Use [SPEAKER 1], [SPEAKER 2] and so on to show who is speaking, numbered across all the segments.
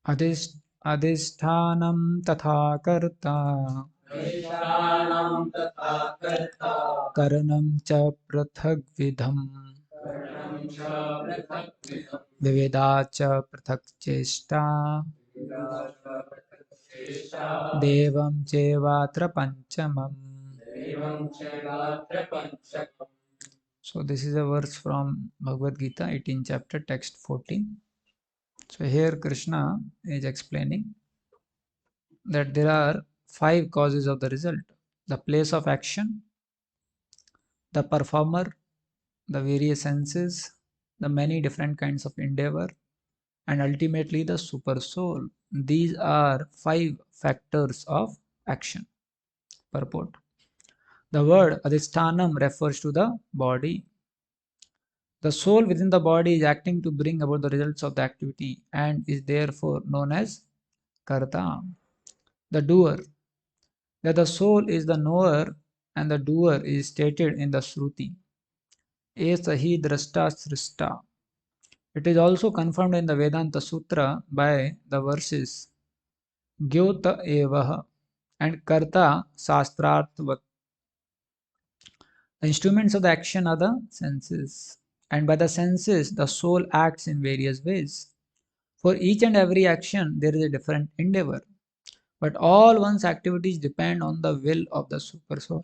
[SPEAKER 1] अधिष्ठानं तथा कर्ता
[SPEAKER 2] अधिष्ठानं तथा कर्ता
[SPEAKER 1] करणं च पृथग्विधम्
[SPEAKER 2] करणं च पृथक्विधम्
[SPEAKER 1] विविधा च पृथक् चेष्टा
[SPEAKER 2] विराजपृथक्चेष्टा
[SPEAKER 1] देवं चैवात्र पञ्चमम्.
[SPEAKER 2] एवं चैवात्र पञ्चकम्.
[SPEAKER 1] So this is a verse from Bhagavad Gita, 18th chapter, text 14. So here Krishna is explaining that there are 5 causes of the result: the place of action, the performer, the various senses, the many different kinds of endeavor, and ultimately the super soul. These are 5 factors of action. Purport: the word adhisthanam refers to the body. The soul within the body is acting to bring about the results of the activity and is therefore known as karta, the doer. That the soul is the knower and the doer is stated in the Shruti. E.A.S.Y drashta srishta. It is also confirmed in the Vedanta Sutra by the verses Gyota Evaha and Karta Shastrartvat. The instruments of the action are the senses, and by the senses the soul acts in various ways. For each and every action there is a different endeavor, but all one's activities depend on the will of the super soul,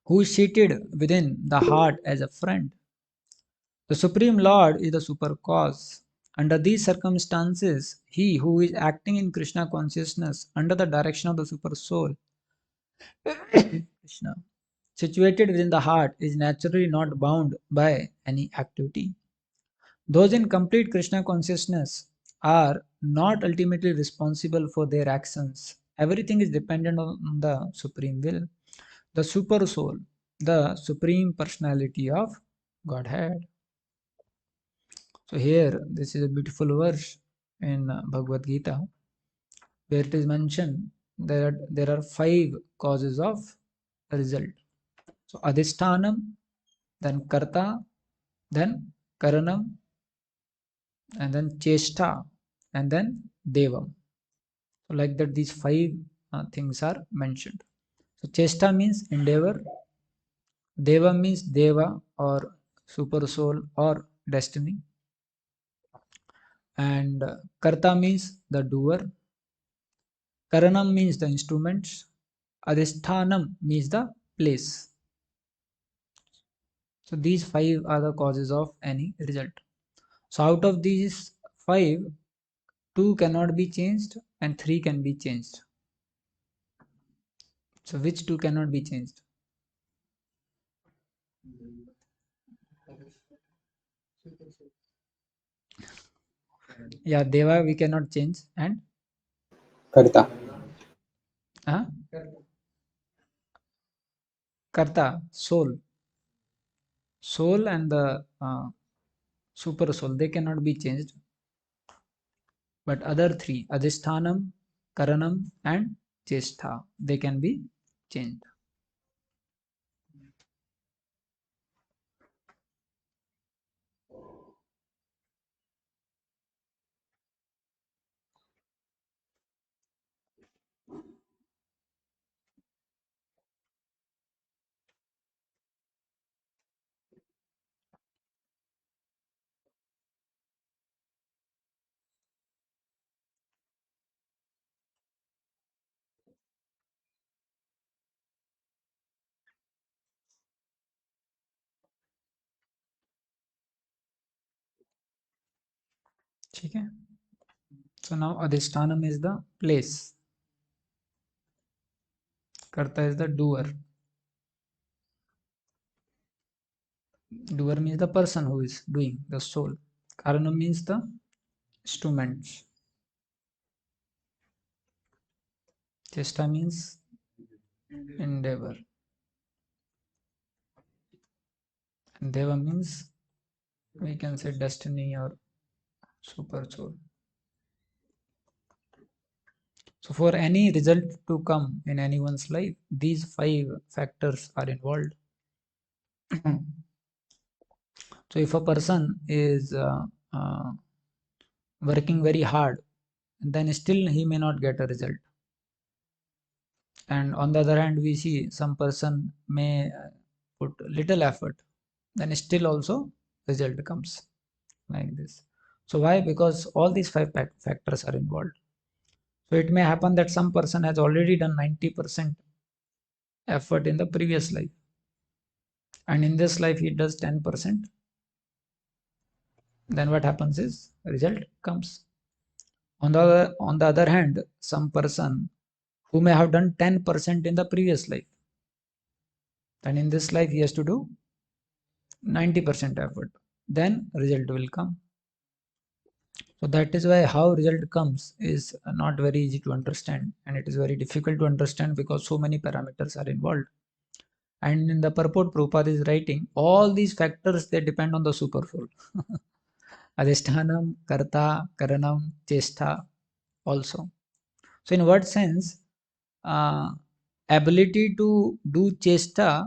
[SPEAKER 1] who is seated within the heart as a friend. The Supreme Lord is the super cause. Under these circumstances, he who is acting in Krishna consciousness under the direction of the super soul, Krishna, situated within the heart, is naturally not bound by any activity. Those in complete Krishna consciousness are not ultimately responsible for their actions. Everything is dependent on the Supreme Will, the Super Soul, the Supreme Personality of Godhead. So here, this is a beautiful verse in Bhagavad Gita, where it is mentioned that there are 5 causes of result. So Adhisthanam, then Karta, then Karanam, and then Cheshta, and then Devam. So like that, these 5 things are mentioned. So Cheshta means endeavor, Deva means Deva or super soul or destiny, and Karta means the doer, Karanam means the instruments, Adhisthanam means the place. So these 5 are the causes of any result. So out of these 5, 2 cannot be changed and 3 can be changed. So which 2 cannot be changed? Yeah, Deva we cannot change, and
[SPEAKER 3] Karta.
[SPEAKER 1] uh, Karta, soul. Soul and the super soul, they cannot be changed. But other 3, Adhisthanam, Karanam, and Chestha, they can be changed. Okay? So now Adhisthanam is the place. Karta is the doer. Doer means the person who is doing, the soul. Karanam means the instruments. Chesta means endeavor. And Deva means, we can say, destiny or super soul. So for any result to come in anyone's life, these 5 factors are involved. So if a person is working very hard, then still he may not get a result. And on the other hand, we see some person may put little effort, then still also result comes like this. So why? Because all these five factors are involved. So it may happen that some person has already done 90% effort in the previous life, and in this life he does 10%. Then what happens is result comes. On the other hand, some person who may have done 10% in the previous life, and in this life he has to do 90% effort, then result will come. So that is why how result comes is not very easy to understand, and it is very difficult to understand because so many parameters are involved. And in the purport, Prabhupada is writing, all these factors, they depend on the supersoul. Adhishtanam, Karta, Karanam, Chestha also. So in what sense, uh, ability to do Chestha,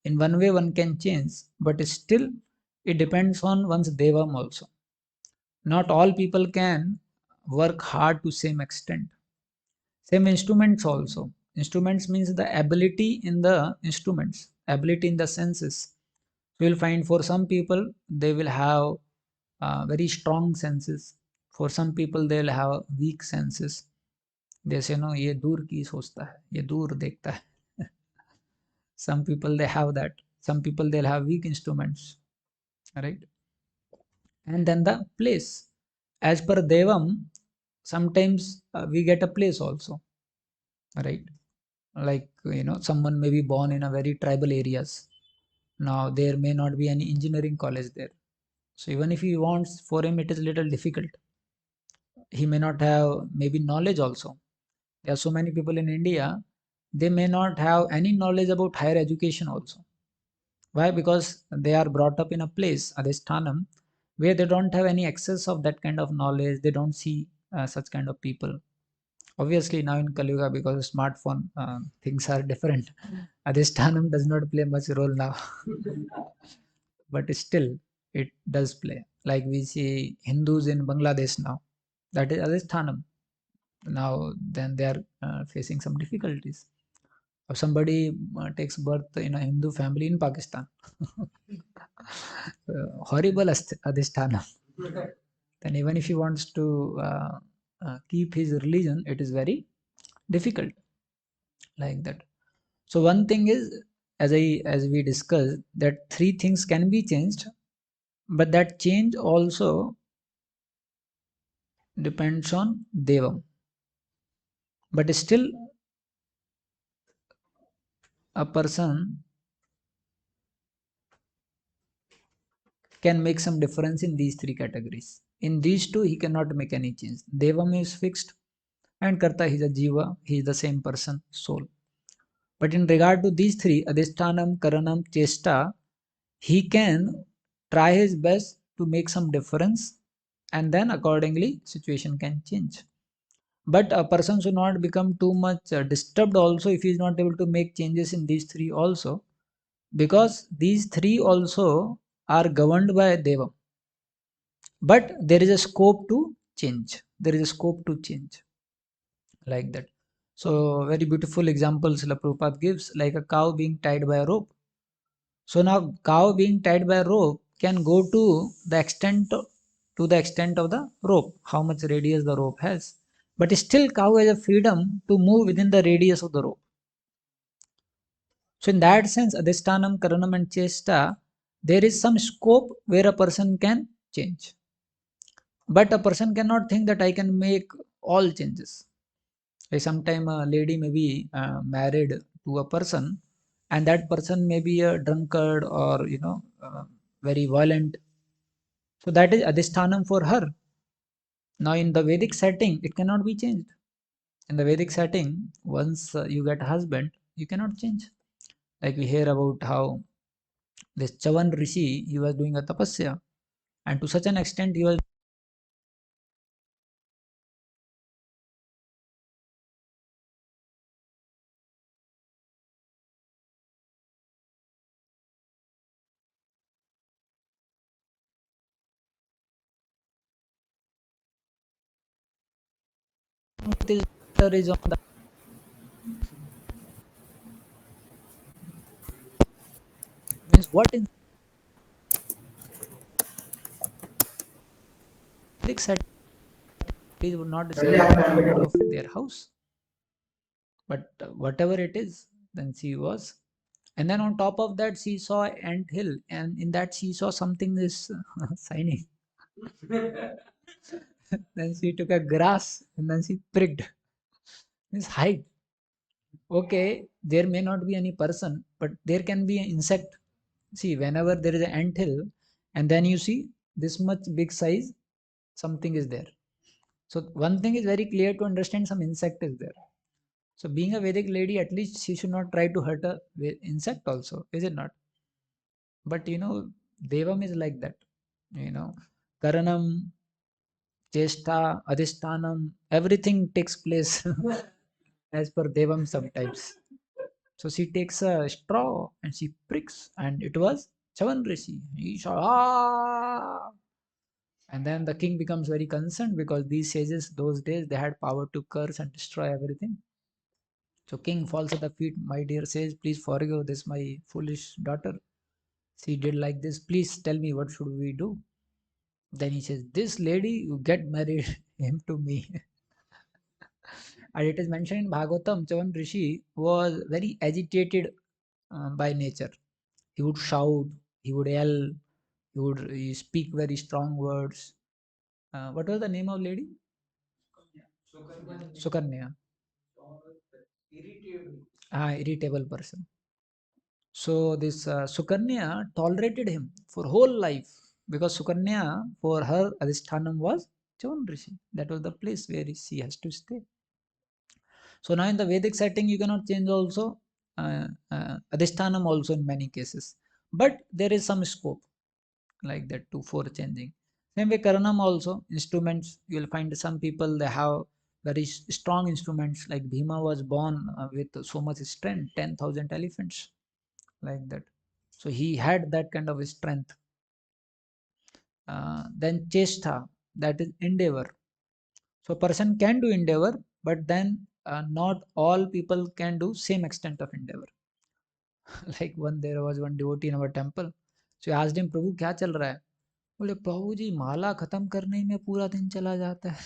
[SPEAKER 1] in one way one can change, but still it depends on one's Devam also. Not all people can work hard to same extent. Same instruments also. Instruments means the ability in the instruments, ability in the senses. You will find for some people they will have very strong senses. For some people they will have weak senses. They say no, ये दूर की सोचता है, ये दूर देखता है. Some people they have that. Some people they'll have weak instruments, right? And then the place. As per Devam, sometimes we get a place also, right? Like someone may be born in a very tribal areas. Now there may not be any engineering college there. So even if he wants, for him it is little difficult. He may not have maybe knowledge also. There are so many people in India, they may not have any knowledge about higher education also. Why? Because they are brought up in a place, Adhisthanam, where they don't have any access of that kind of knowledge. They don't see such kind of people. Obviously, now in Kali Yuga, because of smartphone, things are different. Adhisthanam does not play much role now, but still it does play. Like we see Hindus in Bangladesh now, that is Adhisthanam. Now, then they are facing some difficulties. Or somebody takes birth in a Hindu family in Pakistan. Horrible Adhisthanam. Then even if he wants to keep his religion, it is very difficult like that. So one thing is, as we discussed, that three things can be changed, but that change also depends on Devam. But still, a person can make some difference in these three categories. In these two, he cannot make any change. Devam is fixed, and Karta, he is a Jiva, he is the same person, soul. But in regard to these three, Adhisthanam, Karanam, Chesta, he can try his best to make some difference, and then accordingly situation can change. But a person should not become too much disturbed also if he is not able to make changes in these three also, because these three also are governed by Devam. But there is a scope to change. There is a scope to change like that. So very beautiful examples Srila Prabhupada gives, like a cow being tied by a rope. So now cow being tied by a rope can go to the extent of the rope, how much radius the rope has. But still cow has a freedom to move within the radius of the rope. So in that sense, Adhisthanam, Karanam and Chesta, there is some scope where a person can change. But a person cannot think that I can make all changes. Like sometime a lady may be married to a person, and that person may be a drunkard or very violent. So that is Adhisthanam for her. Now in the Vedic setting, it cannot be changed. In the Vedic setting, once you get a husband, you cannot change. Like we hear about how this Chavan Rishi, he was doing a tapasya, and to such an extent he was This is on the means what in Vedic set would not see out of their house, but whatever it is, then she was. And then on top of that, she saw ant hill, and in that she saw something is shining. Then she took a grass and then she pricked. Means hide. Okay, there may not be any person, but there can be an insect. See, whenever there is an ant hill, and then you see this much big size, something is there. So one thing is very clear to understand: some insect is there. So being a Vedic lady, at least she should not try to hurt a insect also, is it not? But Devam is like that. Karanam, Chesta, Adhisthanam, everything takes place as per Devam sometimes. So she takes a straw and she pricks, and it was Chavan Rishi. He shot, ah! And then the king becomes very concerned because these sages, those days, they had power to curse and destroy everything. So king falls at the feet, my dear sage, please forgive this, my foolish daughter. She did like this. Please tell me what should we do? Then he says, this lady, you get married him to me. And it is mentioned in Bhagavatam, Chavan Rishi was very agitated by nature. He would shout, he would yell, he speak very strong words. What was the name of lady? Sukanya. Irritable person. So this Sukanya tolerated him for whole life because Sukanya, for her, Adhisthanam was Chavan Rishi. That was the place where she has to stay. So now in the Vedic setting, you cannot change also Adhisthanam also in many cases. But there is some scope like that too for changing. Same way Karanam also, instruments, you will find some people, they have very strong instruments, like Bhima was born with so much strength, 10,000 elephants, like that. So he had that kind of strength. Then Chesta, that is endeavor. So person can do endeavor, but then not all people can do same extent of endeavor. Like there was one devotee in our temple. So I asked him, Prabhu, क्या चल रहा है? बोले प्रभु जी माला खत्म करने में पूरा दिन चला जाता है।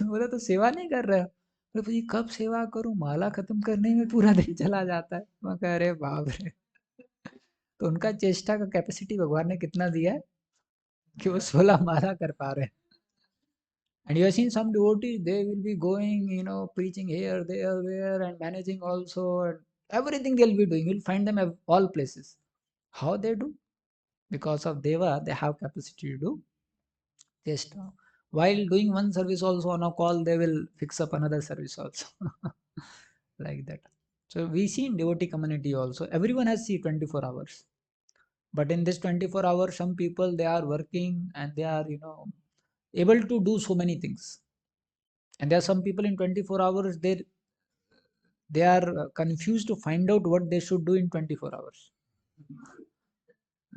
[SPEAKER 1] बोला तो सेवा नहीं कर रहे हो? बोले प्रभु जी कब सेवा करूं, माला खत्म करने में पूरा दिन चला जाता है। मैं कह रहे बाप रे। तो उनका चेष्टा का कैपेसिटी भगवान ने कितना दिया है कि वो 16 माला कर पा रहे हैं। And you have seen some devotees, they will be going, preaching here, there, there, and managing also, and everything they'll be doing. You'll find them at all places. How they do? Because of Deva, they have capacity to do just while doing one service also on a call, they will fix up another service also. Like that. So we see in devotee community also, everyone has see 24 hours. But in this 24 hours, some people they are working and they are, able to do so many things. And there are some people in 24 hours, they are confused to find out what they should do in 24 hours.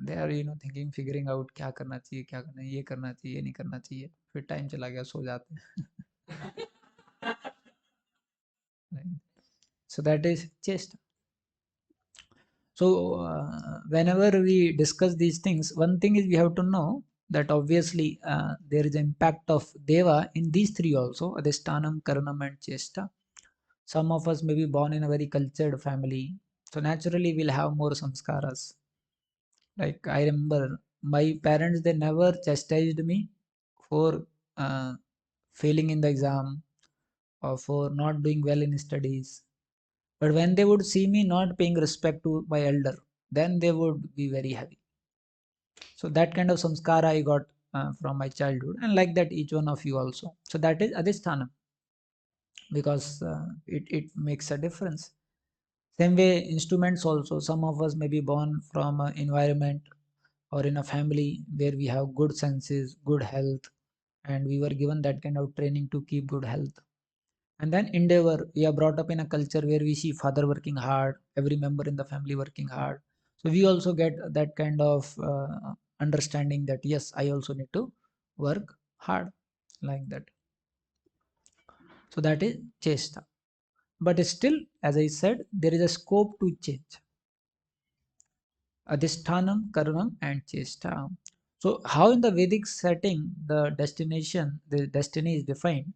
[SPEAKER 1] They are thinking, figuring out क्या करना चाहिए, क्या करना है, ये करना चाहिए, ये नहीं करना चाहिए, फिर टाइम चला गया, सो जाते हैं। So that is chest. So whenever we discuss these things, one thing is we have to know that obviously there is impact of Deva in these three also, Adhisthanam, Karanam and Chesta. Some of us may be born in a very cultured family, so naturally we'll have more samskaras. Like I remember my parents, they never chastised me for failing in the exam or for not doing well in studies. But when they would see me not paying respect to my elder, then they would be very heavy. So that kind of samskara I got from my childhood, and like that each one of you also. So that is Adhisthanam, because it makes a difference. Same way, instruments also. Some of us may be born from an environment or in a family where we have good senses, good health, and we were given that kind of training to keep good health. And then endeavor, we are brought up in a culture where we see father working hard, every member in the family working hard. So we also get that kind of understanding that yes, I also need to work hard, like that. So that is chesta. But still, as I said, there is a scope to change. Adhishthanam, Karanam, and Chesta. So, how in the Vedic setting the destiny is defined?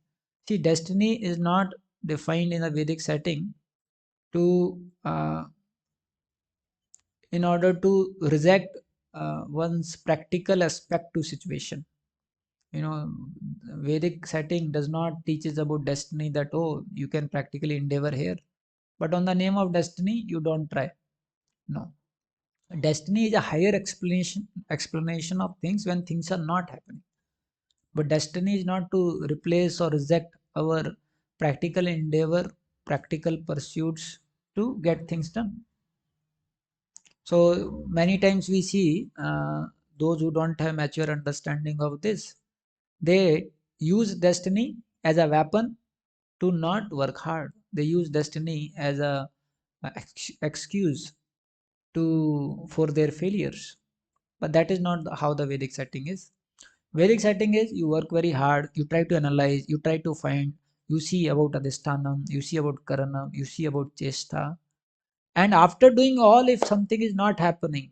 [SPEAKER 1] See, destiny is not defined in the Vedic setting to in order to reject one's practical aspect to situation. You know, Vedic setting does not teaches about destiny that oh you can practically endeavor here, but on the name of destiny you don't try. No, destiny is a higher explanation of things when things are not happening. But destiny is not to replace or reject our practical endeavor, practical pursuits to get things done. So many times we see those who don't have mature understanding of this, they use destiny as a weapon to not work hard. They use destiny as a excuse to for their failures. But that is not how the Vedic setting is. Vedic setting is you work very hard, you try to analyze, you try to find, you see about Adhisthanam, you see about Karanam, you see about Chesta. And after doing all, if something is not happening,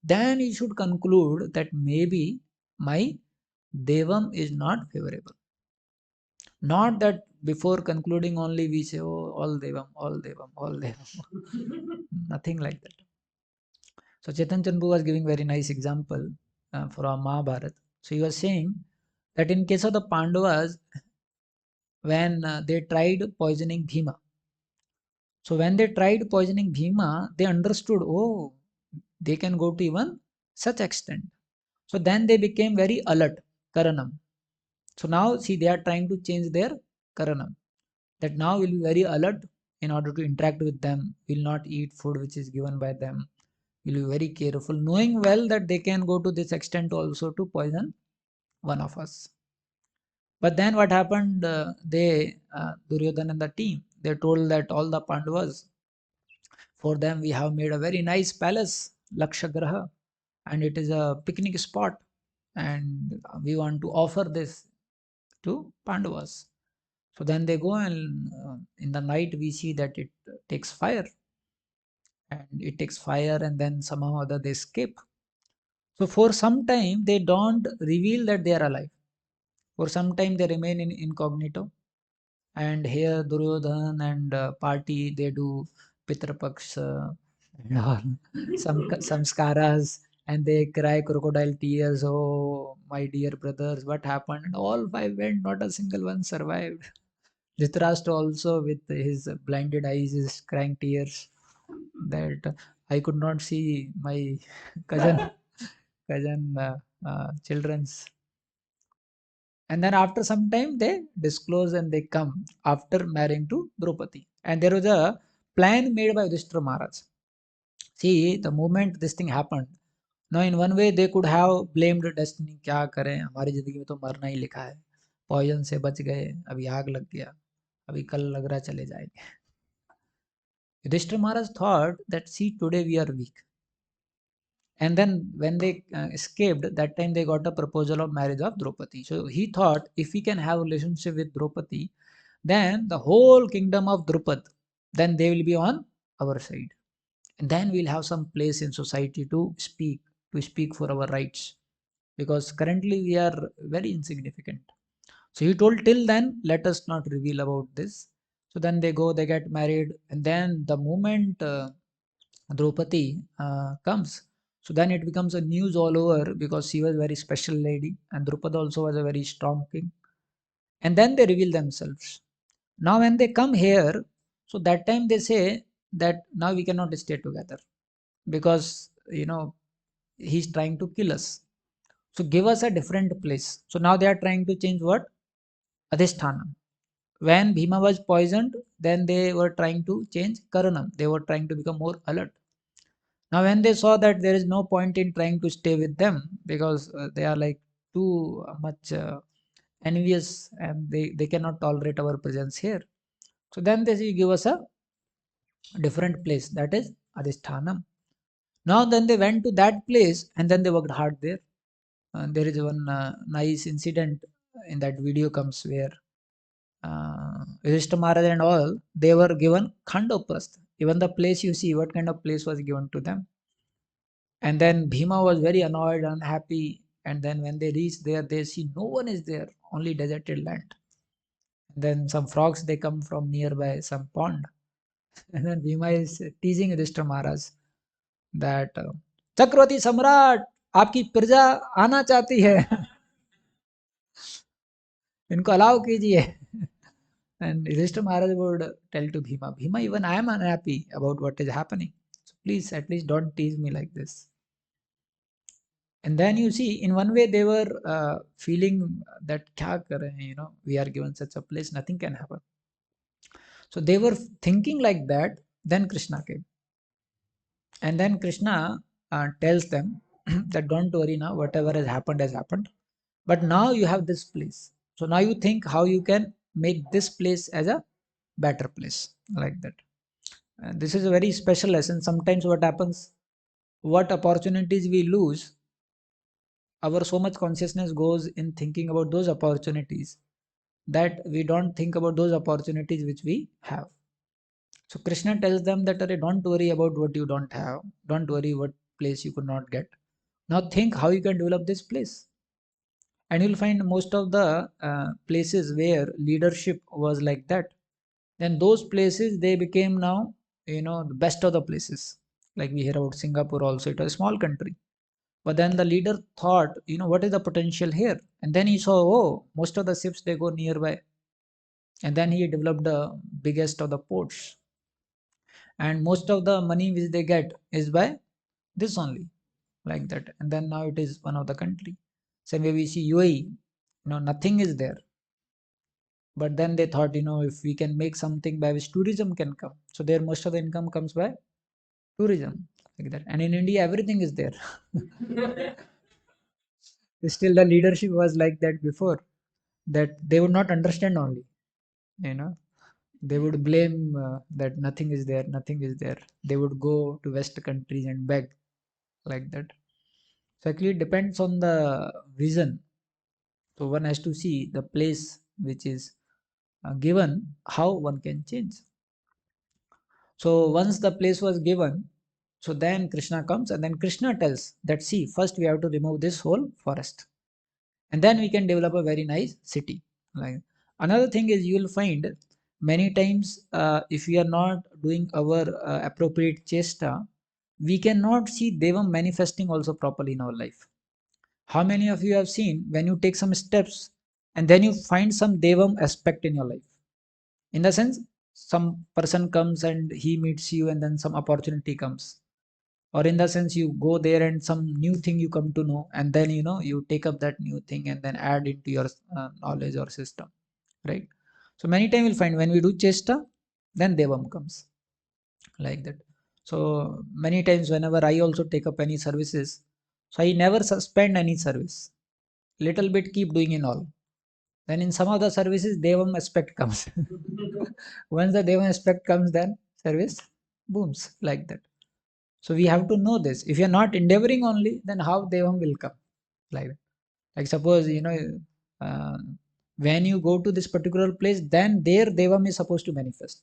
[SPEAKER 1] then you should conclude that maybe my Devam is not favorable. Not that before concluding only we say, oh, all Devam, all Devam, all Devam. Nothing like that. So Chetan Chanbu was giving very nice example for our Mahabharata. So he was saying that in case of the Pandavas, when they tried poisoning Bhima. So when they tried poisoning Bhima, they understood, oh, they can go to even such extent. So then they became very alert, Karanam. So now see they are trying to change their Karanam. That now will be very alert in order to interact with them, will not eat food which is given by them, will be very careful, knowing well that they can go to this extent also to poison one of us. But then what happened? Duryodhana and the team, they told that all the Pandavas, for them we have made a very nice palace, Lakshagraha, and it is a picnic spot, and we want to offer this to Pandavas. So then they go and in the night we see that it takes fire, and then somehow or other they escape. So for some time they don't reveal that they are alive. For some time they remain in incognito. And here Duryodhan and party they do Pitrapaksha and all some samskaras, and they cry crocodile tears. Oh, my dear brothers, what happened? And all five went, not a single one survived. Dhritarashtra also with his blinded eyes is crying tears that I could not see my cousin children's. And then after some time they disclose and they come after marrying to Draupadi. And there was a plan made by Yudhishthira Maharaj. See, the moment this thing happened, now in one way they could have blamed destiny. क्या करें, हमारी जिंदगी में तो मरना ही लिखा है, poison से बच गए, अभी आग लग गया, अभी कल लग रहा चले जाएंगे. Yudhishthira Maharaj thought that see today we are weak. And then when they escaped, that time they got a proposal of marriage of Draupadi. So he thought if we can have a relationship with Draupadi, then the whole kingdom of Drupad, then they will be on our side. And then we'll have some place in society to speak for our rights. Because currently we are very insignificant. So he told till then, let us not reveal about this. So then they go, they get married, and then the moment Draupadi comes, so then it becomes a news all over because she was a very special lady, and Drupada also was a very strong king. And then they reveal themselves. Now, when they come here, so that time they say that now we cannot stay together because he's trying to kill us. So give us a different place. So now they are trying to change what? Adhisthana. When Bhima was poisoned, then they were trying to change Karanam. They were trying to become more alert. Now, when they saw that there is no point in trying to stay with them because they are like too much envious and they cannot tolerate our presence here. So then they say, give us a different place, that is Adhisthanam. Now, then they went to that place and then they worked hard there. There is one nice incident in that video comes where Yudhishthira Maharaj and all, they were given Khandoprastha. Even the place you see, what kind of place was given to them. And then Bhima was very annoyed, unhappy. And then when they reach there, they see no one is there, only deserted land. And then some frogs, they come from nearby some pond. And then Bhima is teasing Yudhishthira Maharaj that Chakravarti Samrat, आपकी प्रजा आना चाहती है इनको allow कीजिए. And Yudhishthira Maharaj would tell to Bhima, Bhima, even I am unhappy about what is happening. So please, at least don't tease me like this. And then you see, in one way, they were feeling that, kya kar rahe hain, we are given such a place, nothing can happen. So they were thinking like that. Then Krishna came. And then Krishna tells them that don't worry now, whatever has happened has happened. But now you have this place. So now you think how you can make this place as a better place, like that. This is a very special lesson. Sometimes what happens, what opportunities we lose, our so much consciousness goes in thinking about those opportunities that we don't think about those opportunities which we have. So Krishna tells them that don't worry about what you don't have. Don't worry what place you could not get. Now think how you can develop this place. And you'll find most of the places where leadership was like that, then those places they became now the best of the places. Like we hear about Singapore also, it was a small country, but then the leader thought, what is the potential here, and then he saw, oh, most of the ships they go nearby, and then he developed the biggest of the ports, and most of the money which they get is by this only, like that. And then now it is one of the country. Same way we see UAE, nothing is there, but then they thought, if we can make something by which tourism can come, so there most of the income comes by tourism, like that. And in India everything is there. Still the leadership was like that before, that they would not understand only, you know they would blame that nothing is there, nothing is there. They would go to west countries and beg, like that. So actually it depends on the vision. So one has to see the place which is given, how one can change. So once the place was given, so then Krishna comes, and then Krishna tells that, see, first we have to remove this whole forest, and then we can develop a very nice city. Like another thing is, you will find many times if we are not doing our appropriate chesta, we cannot see Devam manifesting also properly in our life. How many of you have seen when you take some steps and then you find some Devam aspect in your life? In the sense, some person comes and he meets you, and then some opportunity comes, or in the sense you go there and some new thing you come to know, and then you take up that new thing and then add into your knowledge or system, right? So many times you'll find when we do chesta, then Devam comes, like that. So many times whenever I also take up any services, so I never suspend any service, little bit keep doing in all. Then in some of the services Devam aspect comes. Once the Devam aspect comes, then service booms, like that. So we have to know this. If you're not endeavoring only, then how Devam will come? Like that. Like suppose, uh, when you go to this particular place, then there Devam is supposed to manifest.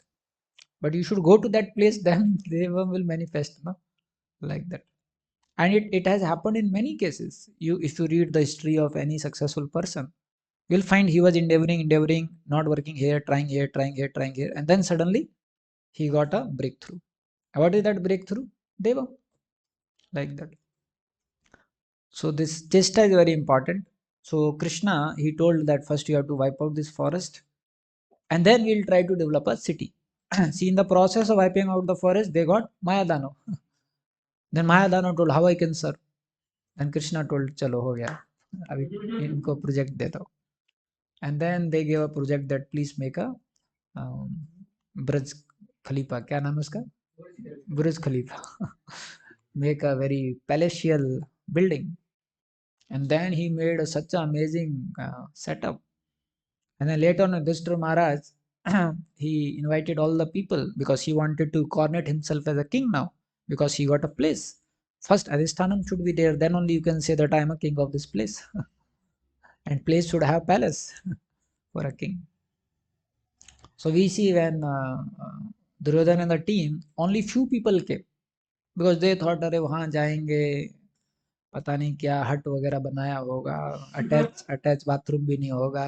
[SPEAKER 1] But you should go to that place, then Devam will manifest, no? Like that. And it has happened in many cases. If you read the history of any successful person, you'll find he was endeavoring, not working here, trying here, trying here, trying here, and then suddenly he got a breakthrough. What is that breakthrough? Devam, like that. So this chesta is very important. So Krishna, he told that first you have to wipe out this forest, and then we'll try to develop a city. See, in the process of wiping out the forest, they got Mayadano. Then Mayadano told how I can serve. Then Krishna told, chalo ho gaya. Abhi inko project de do. And then they gave a project that please make a um, Burj Khalifa. क्या नाम है उसका? Burj Khalifa. Make a very palatial building. And then he made such an amazing setup. And then later on, Yudhishthira Maharaj, he invited all the people because he wanted to coronate himself as a king now, because he got a place. First, Adhisthanam should be there, then only you can say that I am a king of this place. And place should have palace for a king. So we see when Duryodhana and the team, only few people came because they thought अरे वहाँ जाएंगे पता नहीं क्या हट वगैरह बनाया होगा, अटैच बाथरूम भी नहीं होगा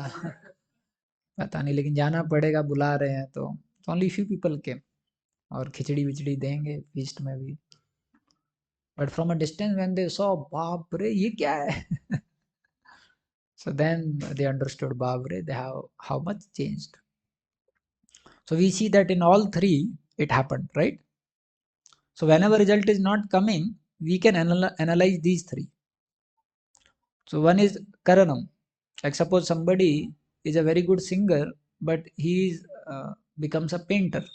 [SPEAKER 1] पता नहीं, लेकिन जाना पड़ेगा, बुला रहे हैं तो ओनली फ्यू पीपल केम, और खिचड़ी विचड़ी देंगे फीस्ट में भी. But from a distance when they saw, बाप रे ये क्या है so then they understood, बाप रे they have how much changed. So we see that in all three it happened, right? So whenever result is not coming, we can analyze these three. So one is karanam. Like suppose somebody is a very good singer, but he is, becomes a painter.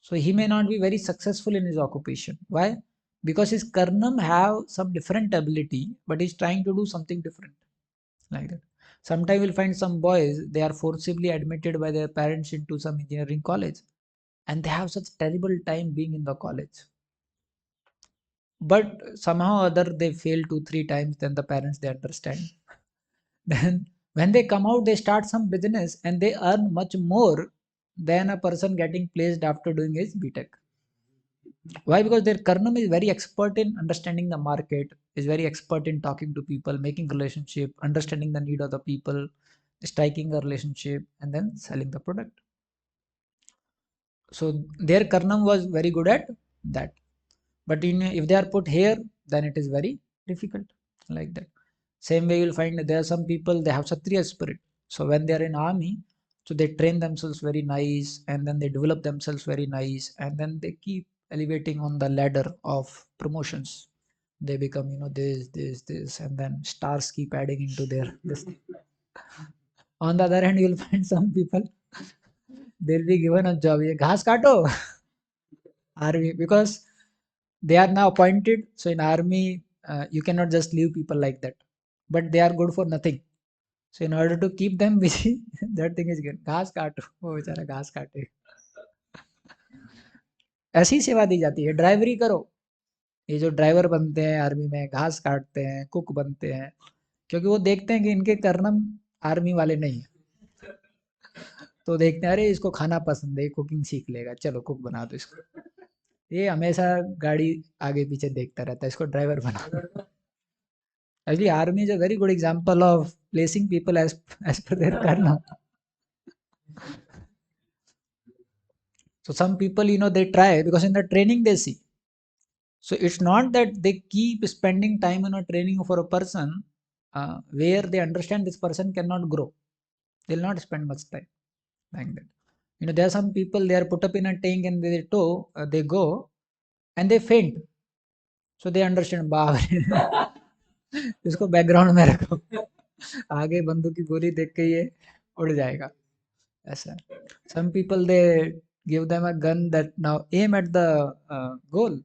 [SPEAKER 1] So he may not be very successful in his occupation. Why? Because his karnam have some different ability, but he's trying to do something different. Like that. Sometimes you'll find some boys, they are forcibly admitted by their parents into some engineering college, and they have such terrible time being in the college. But somehow or other they fail 2-3 times, then the parents they understand. Then when they come out, they start some business and they earn much more than a person getting placed after doing his BTech. Why? Because their karnam is very expert in understanding the market, is very expert in talking to people, making relationship, understanding the need of the people, striking a relationship, and then selling the product. So their karnam was very good at that. But if they are put here, then it is very difficult, like that. Same way you'll find there are some people, they have Kshatriya spirit. So when they are in army, so they train themselves very nice, and then they develop themselves very nice, and then they keep elevating on the ladder of promotions. They become, this, and then stars keep adding into their this. On the other hand, you'll find some people, they'll be given a job. ये घास काटो army, because they are now appointed. So in army, you cannot just leave people like that, but they are good for nothing. So in order to keep them busy, that thing is good. घास काटो, वो बेचारा घास काटे. ऐसी सेवा दी जाती है, ड्राइवरी करो. ये जो ड्राइवर बनते हैं आर्मी में, घास काटते हैं, कुक बनते हैं, क्योंकि वो देखते हैं कि इनके कर्नम आर्मी वाले नहीं है, तो देखते हैं अरे इसको खाना पसंद है, कुकिंग सीख लेगा, चलो कुक बना दो इसको. ये हमेशा गाड़ी आगे पीछे देखता रहता है, इसको ड्राइवर बना दो. Actually, army is a very good example of placing people as per their karma. So some people, they try because in the training they see. So it's not that they keep spending time on a training for a person where they understand this person cannot grow. They'll not spend much time like that. There are some people, they are put up in a tank and they go and they faint. So they understand, बाप इसको background में रखो, आगे बंदूक की गोली देख के ये उड़ जाएगा, ऐसा. Some people, they give them a gun that now aim at the goal,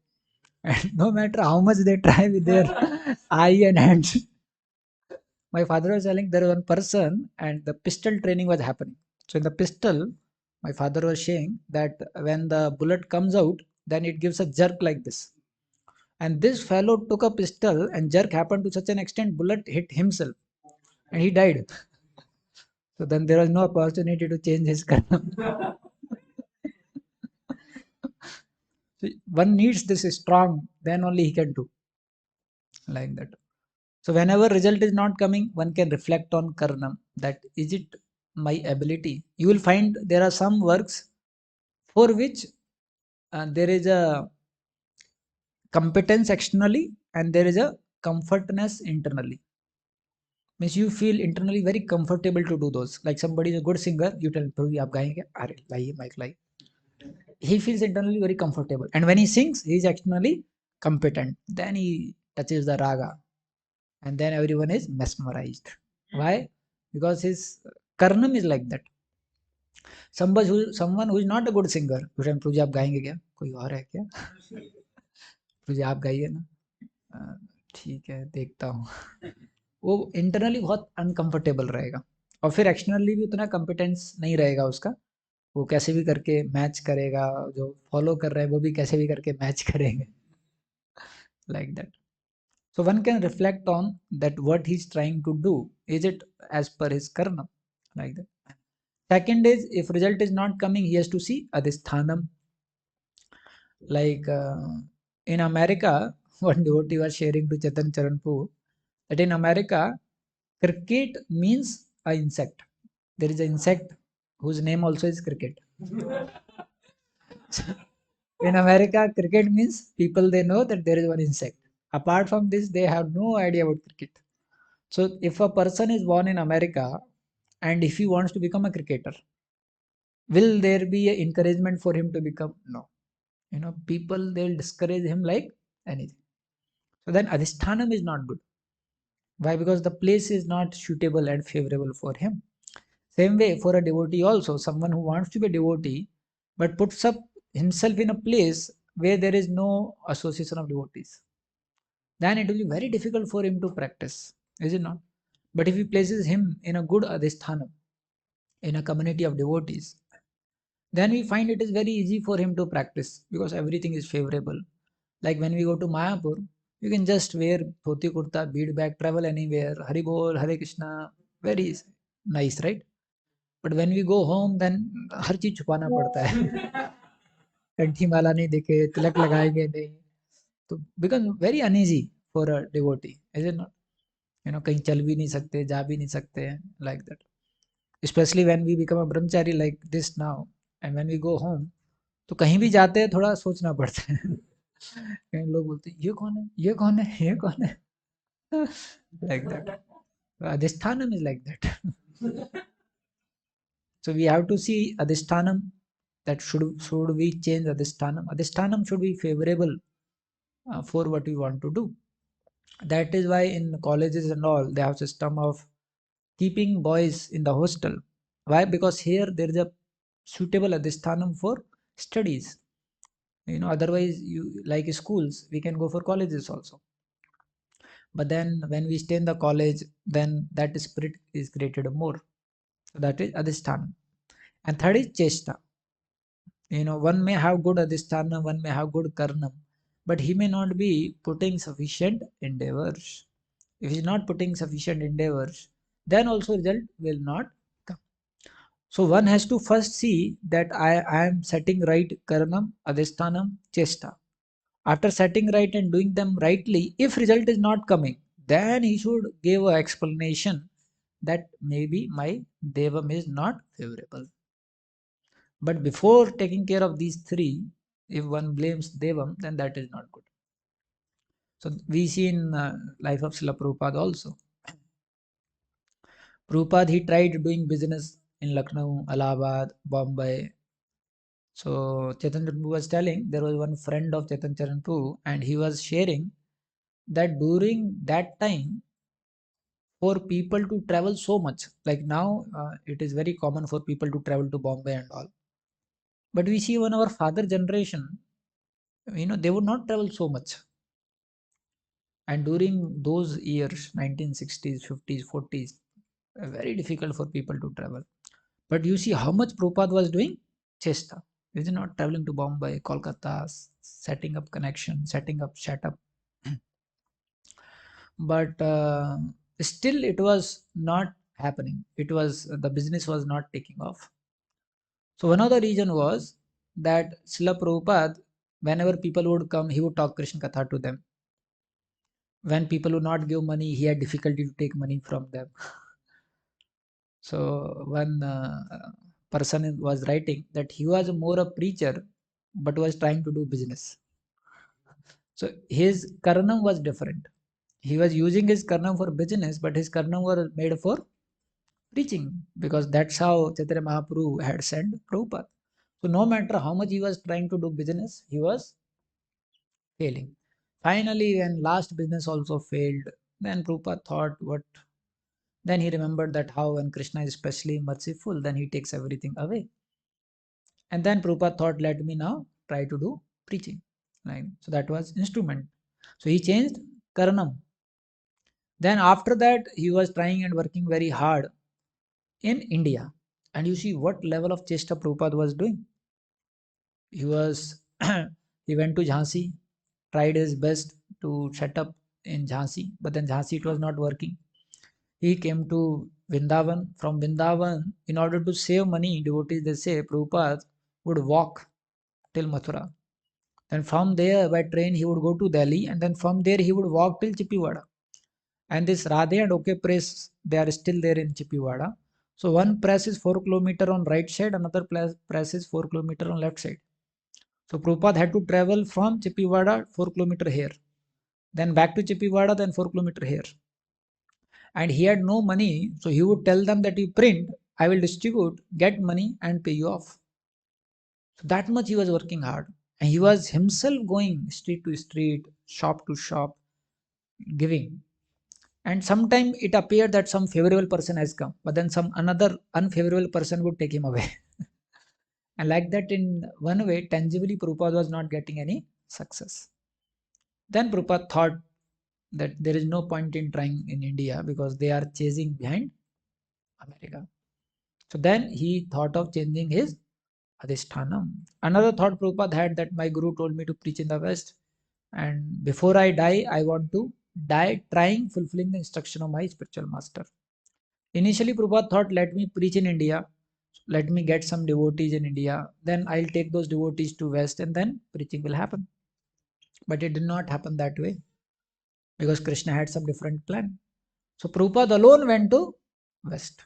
[SPEAKER 1] and no matter how much they try with their eye and hands. My father was telling there was one person and the pistol training was happening. So in the pistol, my father was saying that when the bullet comes out, then it gives a jerk like this. And this fellow took a pistol and jerk happened to such an extent, bullet hit himself and he died. So then there was no opportunity to change his karma. So one needs this strong, then only he can do like that. So whenever result is not coming, one can reflect on karnam, that is it my ability. You will find there are some works for which there is a competence externally and there is a comfortness internally. Means you feel internally very comfortable to do those. Like somebody is a good singer, you tell Prabhu, आप गाएंगे, अरे लाइए mic लाइए. He feels internally very comfortable, and when he sings, he is externally competent. Then he touches the raga, and then everyone is mesmerized. Why? Because his karnam is like that. Someone who is not a good singer, पूछे आप गाएंगे क्या, कोई और है क्या, पूछे आप गाइए ना, ठीक है देखता हूँ. वो इंटरनली बहुत अनकंफर्टेबल रहेगा, और फिर एक्सटर्नली भी उतना कॉम्पिटेंस नहीं रहेगा उसका. वो कैसे भी करके मैच करेगा, जो फॉलो कर रहे हैं वो भी कैसे भी करके मैच करेंगे, like that. So one can reflect on that what he's trying to do, is it as per his karma, like that. Second is, if result is not coming, he has to see adhisthanam. Like in America, one devotee was sharing to Chaitanya Charanpu that in America, cricket means a insect. There is an insect whose name also is cricket. In America, cricket means people they know that there is one insect. Apart from this, they have no idea about cricket. So if a person is born in America and if he wants to become a cricketer, will there be an encouragement for him to become? No. People they'll discourage him like anything. So then adhisthanam is not good. Why? Because the place is not suitable and favorable for him. Same way for a devotee also, someone who wants to be a devotee but puts up himself in a place where there is no association of devotees, then it will be very difficult for him to practice, is it not? But if he places him in a good adhisthanam, in a community of devotees, then we find it is very easy for him to practice because everything is favorable. Like when we go to Mayapur, you can just wear dhoti kurta, bead bag, travel anywhere, Hari Bol, Hare Krishna, very nice, right? But when we go home, then हर चीज छुपाना पड़ता है. कंठी माला नहीं दिखे, तिलक लगाएंगे नहीं, तो become very uneasy for a devotee, is it not? कहीं चल भी नहीं सकते, जा भी नहीं सकते हैं, like that. Especially when we become a brahmachari like this now, and when we go home, तो कहीं भी जाते हैं थोड़ा सोचना पड़ता है. कहीं लोग बोलते हैं ये कौन है, ये कौन है, ये कौन है, like that. Adhisthanam is like that. So we have to see adhisthanam, that should we change adhisthanam. Adhisthanam should be favorable for what we want to do. That is why in colleges and all they have system of keeping boys in the hostel. Why? Because here there is a suitable adhisthanam for studies. Otherwise you like schools, we can go for colleges also. But then when we stay in the college, then that spirit is created more. So that is adhisthanam. And third is chesta. One may have good adhisthana, one may have good karnam, but he may not be putting sufficient endeavors. If he is not putting sufficient endeavors, then also result will not come. So one has to first see that I am setting right karnam, adhisthanam, chesta. After setting right and doing them rightly, if result is not coming, then he should give an explanation that maybe my devam is not favorable. But before taking care of these three, if one blames Devam, then that is not good. So we see in life of Srila Prabhupada also. Prabhupada, he tried doing business in Lucknow, Allahabad, Bombay. So Chaitanya Prabhu was telling, there was one friend of Chaitanya Prabhu and he was sharing that during that time, for people to travel so much, like now it is very common for people to travel to Bombay and all. But we see when our father generation, they would not travel so much. And during those years, 1960s, 50s, 40s, very difficult for people to travel. But you see how much Prabhupada was doing? Chesta. He is not traveling to Bombay, Kolkata, setting up connection, setting up setup. But still it was not happening. The business was not taking off. So one of the reason was that Srila Prabhupada, whenever people would come, he would talk Krishna Katha to them. When people would not give money, he had difficulty to take money from them. So one person was writing that he was more a preacher, but was trying to do business. So his karnam was different. He was using his karnam for business, but his karnam was made for preaching, because that's how Chaitanya Mahaprabhu had sent Prabhupada. So no matter how much he was trying to do business, he was failing. Finally, when last business also failed, then Prabhupada thought, what? Then he remembered that how when Krishna is especially merciful, then he takes everything away. And then Prabhupada thought, let me now try to do preaching. Right? So that was instrument. So he changed Karanam. Then after that, he was trying and working very hard in India. And you see what level of chesta Prabhupada was doing. He went to Jhansi, tried his best to set up in Jhansi, but then Jhansi it was not working. He came to Vrindavan. From Vrindavan, in order to save money, devotees, they say, Prabhupada would walk till Mathura. Then from there, by train, he would go to Delhi, and then from there, he would walk till Chippiwada. And this Radhe and OK press, they are still there in Chippiwada. So one press is 4 kilometer on right side, another press is 4 kilometer on left side. So Prabhupada had to travel from Chippiwada 4 kilometer here, then back to Chippiwada, then 4 kilometer here. And he had no money, so he would tell them that you print, I will distribute, get money and pay you off. So that much he was working hard. And he was himself going street to street, shop to shop, giving. And sometimes it appeared that some favorable person has come, but then some another unfavorable person would take him away. And like that, in one way, tangibly, Prabhupada was not getting any success. Then Prabhupada thought that there is no point in trying in India because they are chasing behind America. So then he thought of changing his Adhishthanam. Another thought Prabhupada had, that my Guru told me to preach in the West, and before I die, I want to die trying fulfilling the instruction of my spiritual master. Initially, Prabhupada thought, let me preach in India, let me get some devotees in India, then I'll take those devotees to West and then preaching will happen. But it did not happen that way because Krishna had some different plan. So Prabhupada alone went to West.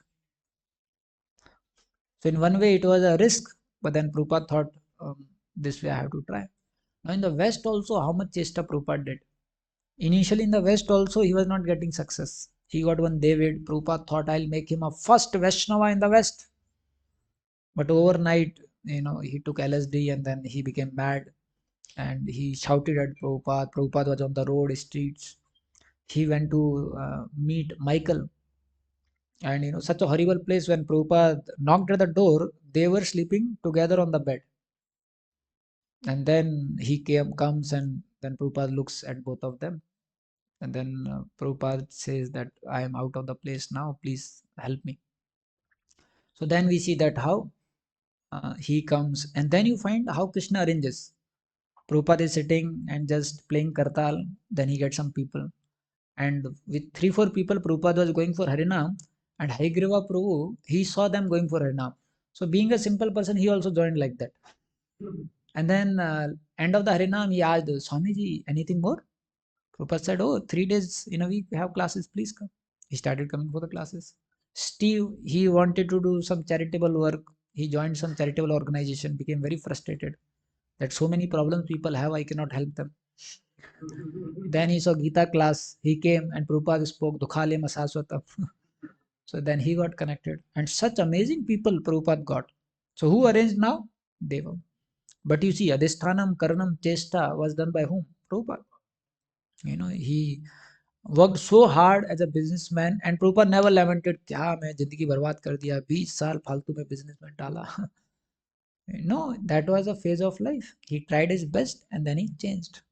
[SPEAKER 1] So in one way it was a risk, but then Prabhupada thought, this way I have to try. Now in the West also, how much chesta Prabhupada did. Initially in the West also, he was not getting success. He got one David. Prabhupada thought, I'll make him a first Vaishnava in the West. But overnight, he took LSD and then he became mad. And he shouted at Prabhupada. Prabhupada was on the road, streets. He went to meet Michael. And such a horrible place. When Prabhupada knocked at the door, they were sleeping together on the bed. And then he comes and then Prabhupada looks at both of them. And then Prabhupada says that I am out of the place now, please help me. So then we see that how he comes, and then you find how Krishna arranges. Prabhupada is sitting and just playing Kartal, then he gets some people. And with 3-4 people, Prabhupada was going for Harinam, and Haigriva Prabhu, he saw them going for Harinam. So being a simple person, he also joined like that. And then end of the Harinam, he asked, Swamiji, anything more? Prabhupada said, oh, 3 days in a week we have classes, please come. He started coming for the classes. Steve, he wanted to do some charitable work. He joined some charitable organization, became very frustrated that so many problems people have, I cannot help them. Then he saw Gita class. He came and Prabhupada spoke, Dukhale Masaswatam. So then he got connected. And such amazing people Prabhupada got. So who arranged now? Devam. But you see, Adhisthanam, Karanam, Chesta was done by whom? Prabhupada. He worked so hard as a businessman, and Prabhupada never lamented, kya main zindagi barbaad kar diya, 20 saal faltu mein business mein dala. No, that was a phase of life. He tried his best and then he changed.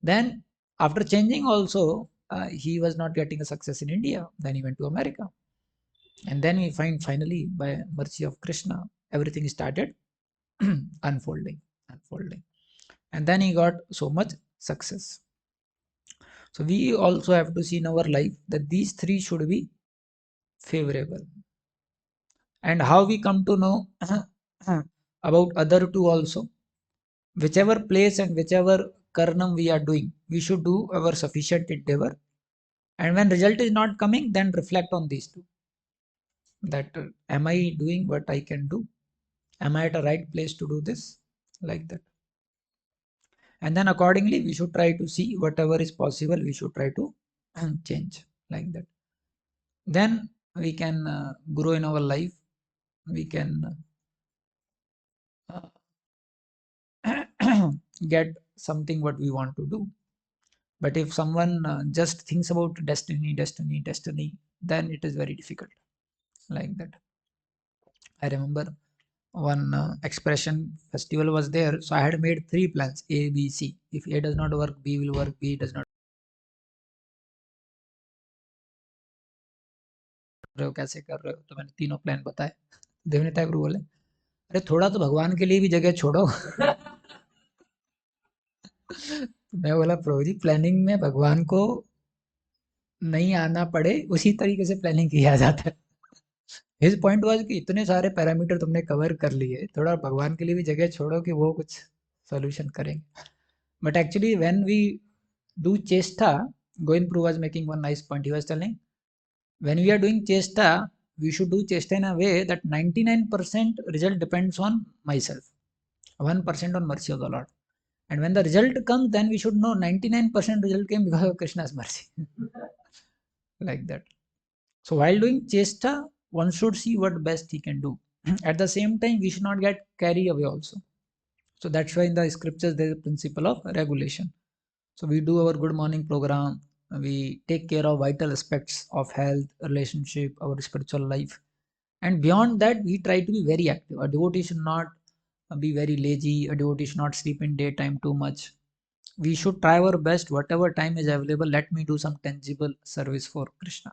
[SPEAKER 1] Then after changing also, he was not getting a success in India. Then he went to America. And then we find finally, by mercy of Krishna, everything started unfolding. And then he got so much success. So we also have to see in our life that these 3 should be favorable. And how we come to know about other 2 also. Whichever place and whichever karnam we are doing, we should do our sufficient endeavor. And when result is not coming, then reflect on these 2. That am I doing what I can do? Am I at a right place to do this? Like that. And then accordingly, we should try to see whatever is possible, we should try to change like that. Then we can grow in our life. We can get something what we want to do. But if someone just thinks about destiny, then it is very difficult like that. I remember one expression festival was there, so I had made 3 plans, A, B, C. If A does not work, B will work, B does not. कैसे कर रहे हो, तो मैंने तीनों plan बताए. देवनेता गुरु बोले, अरे थोड़ा तो भगवान के लिए भी जगह छोड़ो. मैं बोला, प्रभु जी, प्लानिंग में भगवान को नहीं आना पड़े उसी तरीके से प्लानिंग किया जाता है। हिज पॉइंट वाज कि इतने सारे पैरामीटर तुमने कवर कर लिए, थोड़ा भगवान के लिए भी जगह छोड़ो कि वो कुछ सॉल्यूशन करेंगे। But actually when we do chesta, Govind Prabhu was making one nice point. He was telling, when we are doing chesta, we should do chesta in a way that 99% result depends on myself, 1% on mercy of the Lord. And when the result comes, then we should know 99% result came because of Krishna's mercy. Like that. So while doing chesta, one should see what best he can do. At the same time, we should not get carried away also. So that's why in the scriptures there is a principle of regulation. So we do our good morning program. We take care of vital aspects of health, relationship, our spiritual life. And beyond that, we try to be very active. A devotee should not be very lazy. A devotee should not sleep in daytime too much. We should try our best, whatever time is available. Let me do some tangible service for Krishna.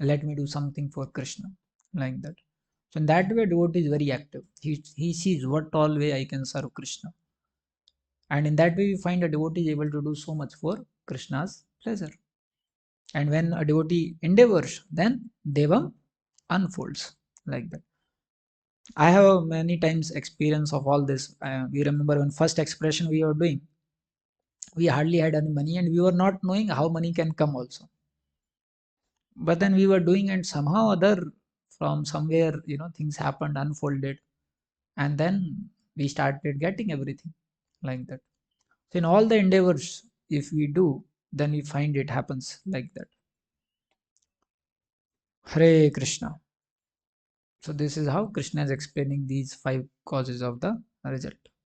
[SPEAKER 1] Let me do something for Krishna, like that. So in that way, devotee is very active. He sees what all way I can serve Krishna. And in that way, we find a devotee is able to do so much for Krishna's pleasure. And when a devotee endeavors, then Devam unfolds, like that. I have many times experience of all this. We remember when first expression we were doing, we hardly had any money and we were not knowing how money can come also. But then we were doing, and somehow other from somewhere, things happened, unfolded, and then we started getting everything, like that. So in all the endeavors, if we do, then we find it happens like that. Hare Krishna. So this is how Krishna is explaining these 5 causes of the result.